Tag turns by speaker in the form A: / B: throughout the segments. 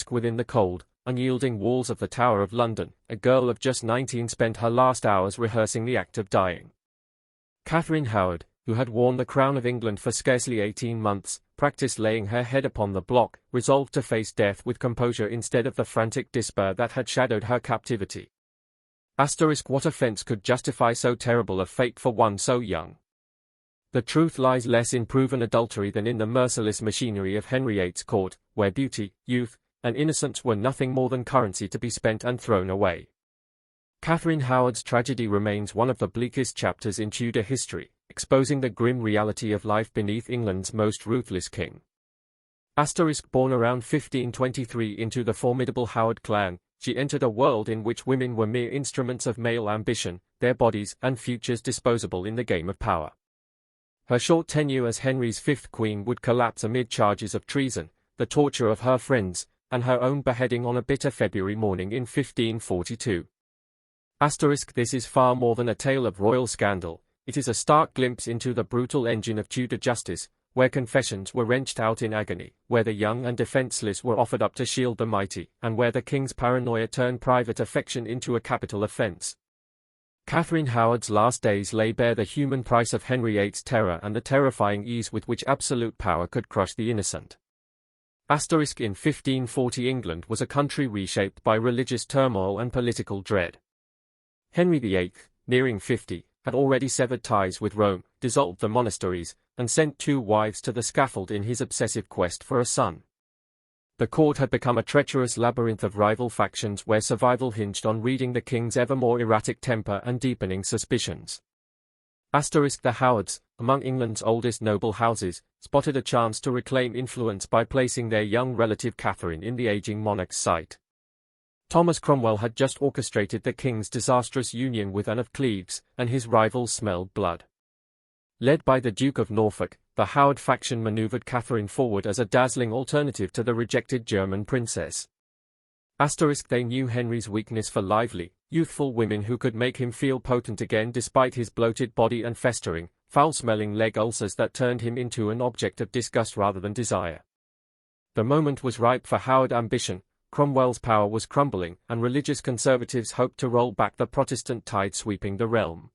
A: Within the cold, unyielding walls of the Tower of London, a girl of just 19 spent her last hours rehearsing the act of dying. Catherine Howard, who had worn the crown of England for scarcely 18 months, practiced laying her head upon the block, resolved to face death with composure instead of the frantic despair that had shadowed her captivity. What offense could justify so terrible a fate for one so young? The truth lies less in proven adultery than in the merciless machinery of Henry VIII's court, where beauty, youth, and innocence were nothing more than currency to be spent and thrown away. Catherine Howard's tragedy remains one of the bleakest chapters in Tudor history, exposing the grim reality of life beneath England's most ruthless king. Born around 1523 into the formidable Howard clan, she entered a world in which women were mere instruments of male ambition, their bodies and futures disposable in the game of power. Her short tenure as Henry's fifth queen would collapse amid charges of treason, the torture of her friends, and her own beheading on a bitter February morning in 1542. This is far more than a tale of royal scandal, it is a stark glimpse into the brutal engine of Tudor justice, where confessions were wrenched out in agony, where the young and defenseless were offered up to shield the mighty, and where the king's paranoia turned private affection into a capital offense. Catherine Howard's last days lay bare the human price of Henry VIII's terror and the terrifying ease with which absolute power could crush the innocent. In 1540 England was a country reshaped by religious turmoil and political dread. Henry VIII, nearing 50, had already severed ties with Rome, dissolved the monasteries, and sent 2 wives to the scaffold in his obsessive quest for a son. The court had become a treacherous labyrinth of rival factions where survival hinged on reading the king's ever more erratic temper and deepening suspicions. The Howards, among England's oldest noble houses, spotted a chance to reclaim influence by placing their young relative Katherine in the aging monarch's sight. Thomas Cromwell had just orchestrated the king's disastrous union with Anne of Cleves, and his rivals smelled blood. Led by the Duke of Norfolk, the Howard faction maneuvered Catherine forward as a dazzling alternative to the rejected German princess. They knew Henry's weakness for lively, youthful women who could make him feel potent again despite his bloated body and festering, foul-smelling leg ulcers that turned him into an object of disgust rather than desire. The moment was ripe for Howard ambition. Cromwell's power was crumbling, and religious conservatives hoped to roll back the Protestant tide sweeping the realm.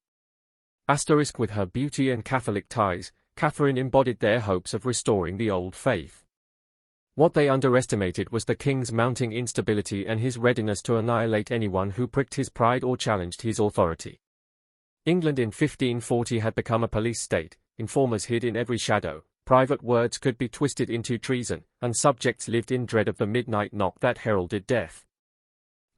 A: With her beauty and Catholic ties, Catherine embodied their hopes of restoring the old faith. What they underestimated was the king's mounting instability and his readiness to annihilate anyone who pricked his pride or challenged his authority. England in 1540 had become a police state, informers hid in every shadow, private words could be twisted into treason, and subjects lived in dread of the midnight knock that heralded death.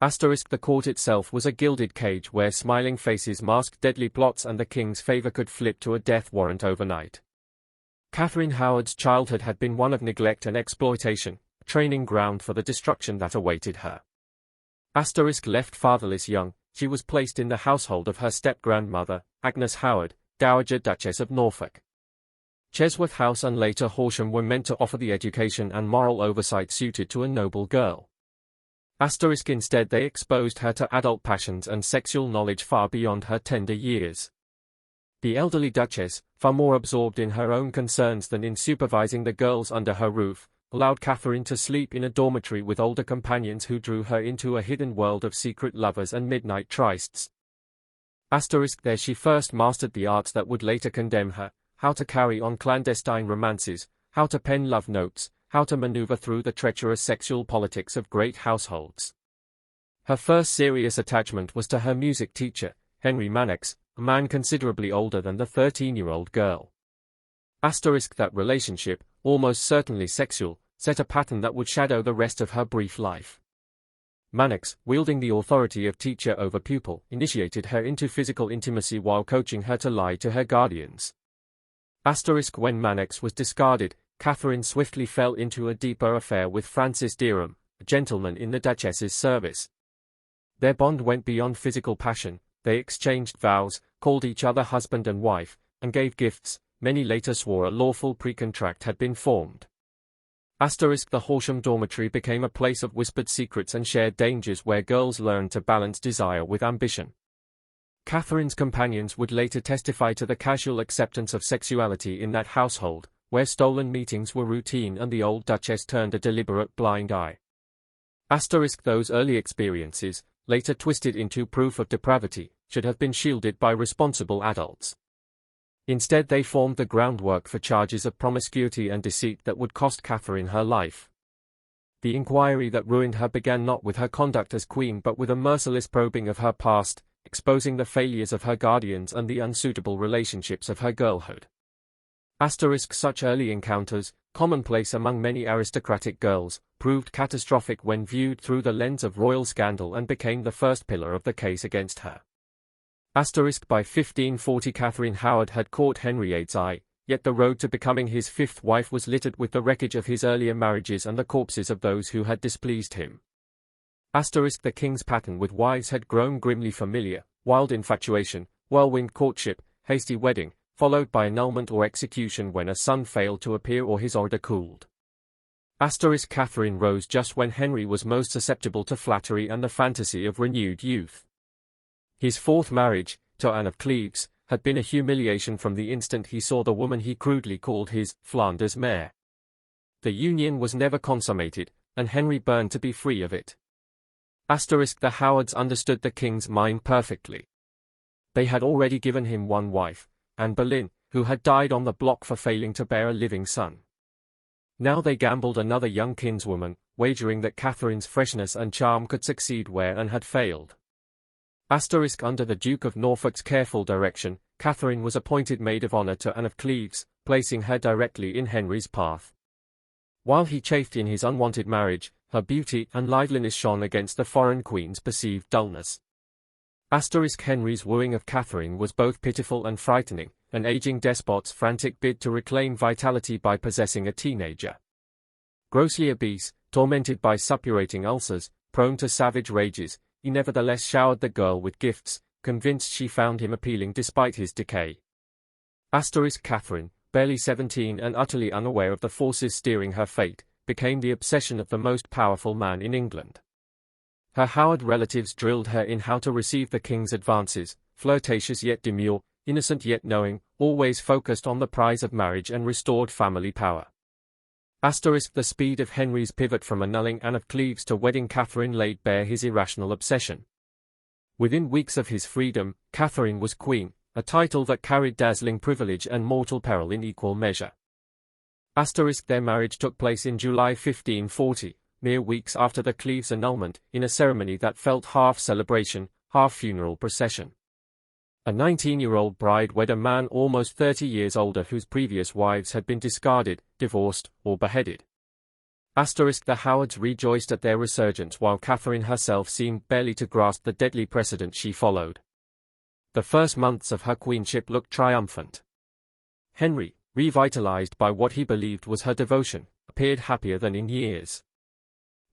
A: The court itself was a gilded cage where smiling faces masked deadly plots and the king's favor could flip to a death warrant overnight. Catherine Howard's childhood had been one of neglect and exploitation, a training ground for the destruction that awaited her. Left fatherless young, she was placed in the household of her step-grandmother, Agnes Howard, Dowager Duchess of Norfolk. Chesworth House and later Horsham were meant to offer the education and moral oversight suited to a noble girl. Instead they exposed her to adult passions and sexual knowledge far beyond her tender years. The elderly Duchess, far more absorbed in her own concerns than in supervising the girls under her roof, allowed Catherine to sleep in a dormitory with older companions who drew her into a hidden world of secret lovers and midnight trysts. There she first mastered the arts that would later condemn her, how to carry on clandestine romances, how to pen love notes, how to maneuver through the treacherous sexual politics of great households. Her first serious attachment was to her music teacher, Henry Mannix, a man considerably older than the 13-year-old girl. That relationship, almost certainly sexual, set a pattern that would shadow the rest of her brief life. Mannix, wielding the authority of teacher over pupil, initiated her into physical intimacy while coaching her to lie to her guardians. When Mannix was discarded, Catherine swiftly fell into a deeper affair with Francis Dereham, a gentleman in the Duchess's service. Their bond went beyond physical passion, they exchanged vows, called each other husband and wife, and gave gifts. Many later swore a lawful pre-contract had been formed. The Horsham dormitory became a place of whispered secrets and shared dangers where girls learned to balance desire with ambition. Catherine's companions would later testify to the casual acceptance of sexuality in that household, where stolen meetings were routine and the old Duchess turned a deliberate blind eye. Those early experiences, later twisted into proof of depravity, should have been shielded by responsible adults. Instead they formed the groundwork for charges of promiscuity and deceit that would cost Katherine her life. The inquiry that ruined her began not with her conduct as queen but with a merciless probing of her past, exposing the failures of her guardians and the unsuitable relationships of her girlhood. Such early encounters, commonplace among many aristocratic girls, proved catastrophic when viewed through the lens of royal scandal and became the first pillar of the case against her. By 1540 Catherine Howard had caught Henry VIII's eye, yet the road to becoming his fifth wife was littered with the wreckage of his earlier marriages and the corpses of those who had displeased him. The king's pattern with wives had grown grimly familiar: wild infatuation, whirlwind courtship, hasty wedding, followed by annulment or execution when a son failed to appear or his order cooled. Catherine rose just when Henry was most susceptible to flattery and the fantasy of renewed youth. His fourth marriage, to Anne of Cleves, had been a humiliation from the instant he saw the woman he crudely called his Flanders mare. The union was never consummated, and Henry burned to be free of it. The Howards understood the king's mind perfectly. They had already given him one wife, Anne Boleyn, who had died on the block for failing to bear a living son. Now they gambled another young kinswoman, wagering that Catherine's freshness and charm could succeed where Anne had failed. Under the Duke of Norfolk's careful direction, Katherine was appointed maid-of-honor to Anne of Cleves, placing her directly in Henry's path. While he chafed in his unwanted marriage, her beauty and liveliness shone against the foreign queen's perceived dullness. Henry's wooing of Katherine was both pitiful and frightening, an aging despot's frantic bid to reclaim vitality by possessing a teenager. Grossly obese, tormented by suppurating ulcers, prone to savage rages, he nevertheless showered the girl with gifts, convinced she found him appealing despite his decay. Katherine, barely 17 and utterly unaware of the forces steering her fate, became the obsession of the most powerful man in England. Her Howard relatives drilled her in how to receive the king's advances, flirtatious yet demure, innocent yet knowing, always focused on the prize of marriage and restored family power. The speed of Henry's pivot from annulling Anne of Cleves to wedding Katherine laid bare his irrational obsession. Within weeks of his freedom, Katherine was queen, a title that carried dazzling privilege and mortal peril in equal measure. Their marriage took place in July 1540, mere weeks after the Cleves annulment, in a ceremony that felt half celebration, half funeral procession. A 19-year-old bride wed a man almost 30 years older whose previous wives had been discarded, divorced, or beheaded. The Howards rejoiced at their resurgence while Katherine herself seemed barely to grasp the deadly precedent she followed. The first months of her queenship looked triumphant. Henry, revitalized by what he believed was her devotion, appeared happier than in years.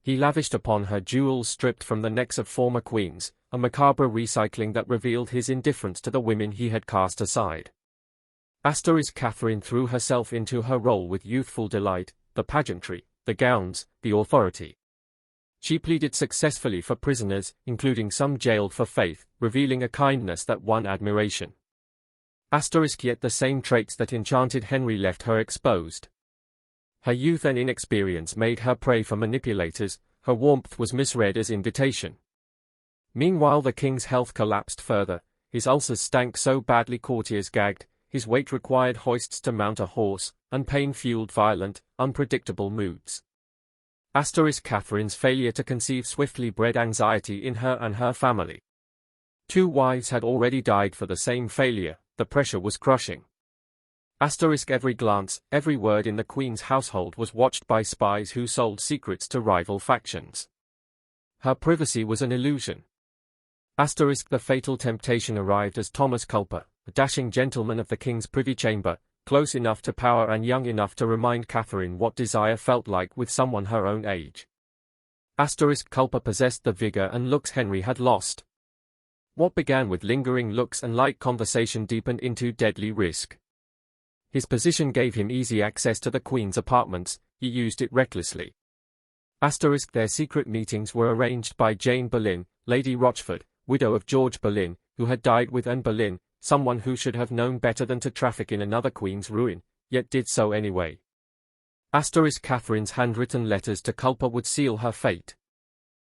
A: He lavished upon her jewels stripped from the necks of former queens, a macabre recycling that revealed his indifference to the women he had cast aside. Catherine threw herself into her role with youthful delight, the pageantry, the gowns, the authority. She pleaded successfully for prisoners, including some jailed for faith, revealing a kindness that won admiration. Yet the same traits that enchanted Henry left her exposed. Her youth and inexperience made her prey for manipulators, her warmth was misread as invitation. Meanwhile the king's health collapsed further, his ulcers stank so badly courtiers gagged, his weight required hoists to mount a horse, and pain fueled violent, unpredictable moods. Catherine's failure to conceive swiftly bred anxiety in her and her family. 2 wives had already died for the same failure, the pressure was crushing. Every glance, every word in the queen's household was watched by spies who sold secrets to rival factions. Her privacy was an illusion. The fatal temptation arrived as Thomas Culper, a dashing gentleman of the king's privy chamber, close enough to power and young enough to remind Katherine what desire felt like with someone her own age. Culper possessed the vigor and looks Henry had lost. What began with lingering looks and light conversation deepened into deadly risk. His position gave him easy access to the Queen's apartments, he used it recklessly. Their secret meetings were arranged by Jane Boleyn, Lady Rochford, widow of George Boleyn, who had died with Anne Boleyn, someone who should have known better than to traffic in another queen's ruin, yet did so anyway. Catherine's handwritten letters to Culper would seal her fate.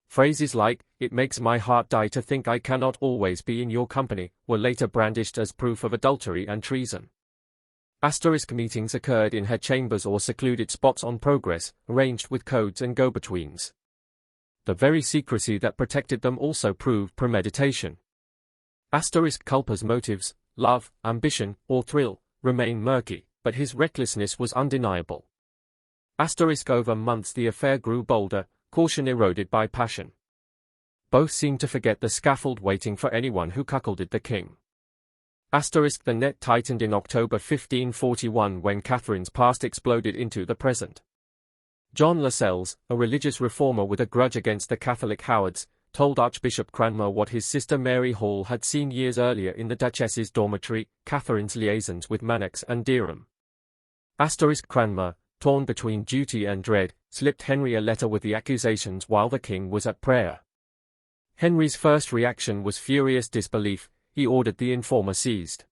A: Phrases like, "It makes my heart die to think I cannot always be in your company," were later brandished as proof of adultery and treason. Asterisk meetings occurred in her chambers or secluded spots on progress, arranged with codes and go-betweens. The very secrecy that protected them also proved premeditation. Asterisk Culper's motives, love, ambition, or thrill, remain murky, but his recklessness was undeniable. Asterisk over months the affair grew bolder, caution eroded by passion. Both seemed to forget the scaffold waiting for anyone who cuckolded the king. Asterisk the net tightened in October 1541 when Catherine's past exploded into the present. John Lascelles, a religious reformer with a grudge against the Catholic Howards, told Archbishop Cranmer what his sister Mary Hall had seen years earlier in the Duchess's dormitory, Catherine's liaisons with Manox and Dereham. Asterisk Cranmer, torn between duty and dread, slipped Henry a letter with the accusations while the king was at prayer. Henry's first reaction was furious disbelief. He ordered the informer seized.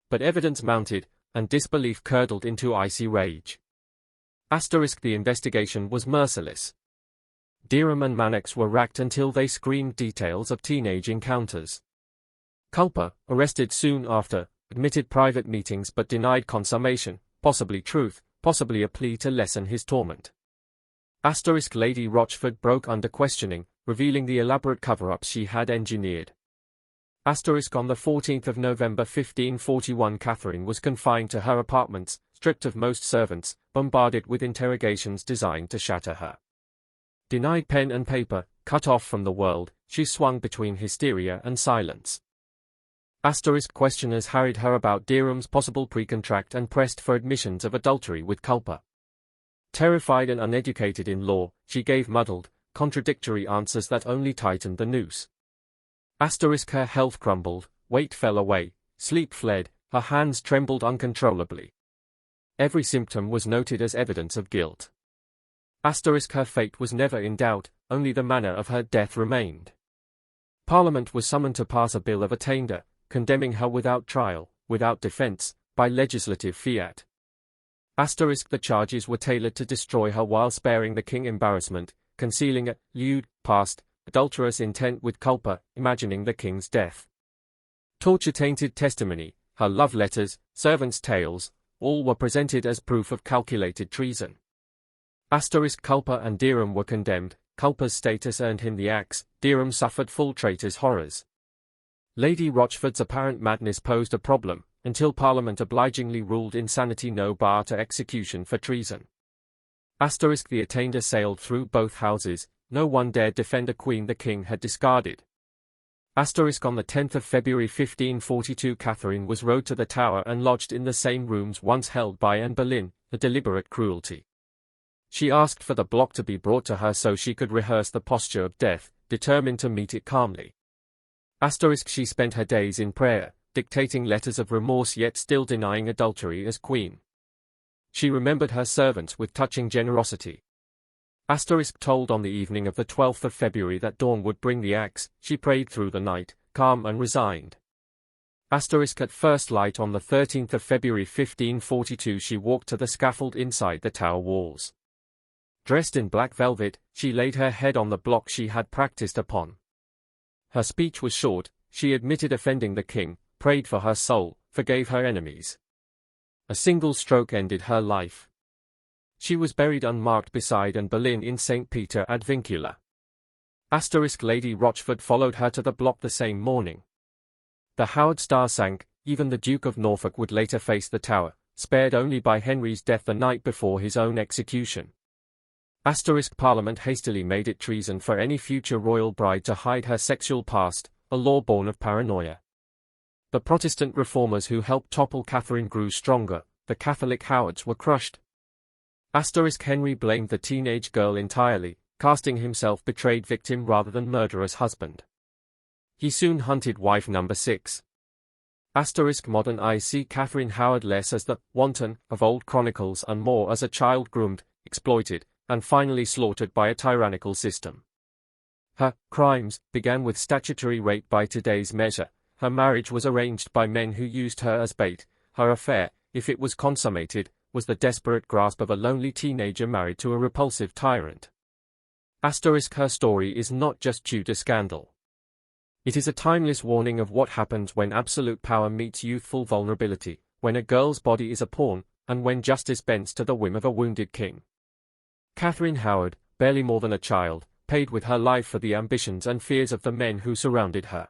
A: But evidence mounted, and disbelief curdled into icy rage. Asterisk the investigation was merciless. Dereham and Manox were racked until they screamed details of teenage encounters. Culper, arrested soon after, admitted private meetings but denied consummation, possibly truth, possibly a plea to lessen his torment. Asterisk Lady Rochford broke under questioning, revealing the elaborate cover-ups she had engineered. Asterisk on the 14th of November 1541 Catherine was confined to her apartments, stripped of most servants, bombarded with interrogations designed to shatter her. Denied pen and paper, cut off from the world, she swung between hysteria and silence. Asterisk questioners harried her about Dereham's possible pre-contract and pressed for admissions of adultery with Culper. Terrified and uneducated in law, she gave muddled, contradictory answers that only tightened the noose. Asterisk her health crumbled, weight fell away, sleep fled, her hands trembled uncontrollably. Every symptom was noted as evidence of guilt. Asterisk her fate was never in doubt, only the manner of her death remained. Parliament was summoned to pass a bill of attainder, condemning her without trial, without defense, by legislative fiat. Asterisk the charges were tailored to destroy her while sparing the king embarrassment, concealing a lewd, past, adulterous intent with Culper, imagining the king's death. Torture-tainted testimony, her love letters, servants' tales, all were presented as proof of calculated treason. Asterisk Culper and Dereham were condemned, Culper's status earned him the axe, Dereham suffered full traitor's horrors. Lady Rochford's apparent madness posed a problem, until Parliament obligingly ruled insanity no bar to execution for treason. Asterisk the attainder sailed through both houses, no one dared defend a queen the king had discarded. Asterisk on the 10th of February 1542 Catherine was rowed to the Tower and lodged in the same rooms once held by Anne Boleyn, a deliberate cruelty. She asked for the block to be brought to her so she could rehearse the posture of death, determined to meet it calmly. Asterisk she spent her days in prayer, dictating letters of remorse yet still denying adultery as queen. She remembered her servants with touching generosity. Asterisk told on the evening of the 12th of February that dawn would bring the axe, she prayed through the night, calm and resigned. Asterisk at first light on the 13th of February 1542 she walked to the scaffold inside the tower walls. Dressed in black velvet, she laid her head on the block she had practiced upon. Her speech was short, she admitted offending the king, prayed for her soul, forgave her enemies. A single stroke ended her life. She was buried unmarked beside Anne Boleyn in St. Peter ad Vincula. Asterisk Lady Rochford followed her to the block the same morning. The Howard star sank, even the Duke of Norfolk would later face the Tower, spared only by Henry's death the night before his own execution. Asterisk Parliament hastily made it treason for any future royal bride to hide her sexual past, a law born of paranoia. The Protestant reformers who helped topple Catherine grew stronger, the Catholic Howards were crushed. Asterisk Henry blamed the teenage girl entirely, casting himself betrayed victim rather than murderous husband. He soon hunted wife number 6. Asterisk modern I see Catherine Howard less as the wanton of old chronicles and more as a child groomed, exploited, and finally slaughtered by a tyrannical system. Her crimes began with statutory rape by today's measure. Her marriage was arranged by men who used her as bait. Her affair, if it was consummated, was the desperate grasp of a lonely teenager married to a repulsive tyrant. Her story is not just Tudor scandal. It is a timeless warning of what happens when absolute power meets youthful vulnerability, when a girl's body is a pawn, and when justice bends to the whim of a wounded king. Katherine Howard, barely more than a child, paid with her life for the ambitions and fears of the men who surrounded her.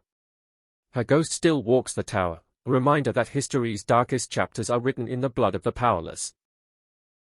A: Her ghost still walks the tower, a reminder that history's darkest chapters are written in the blood of the powerless.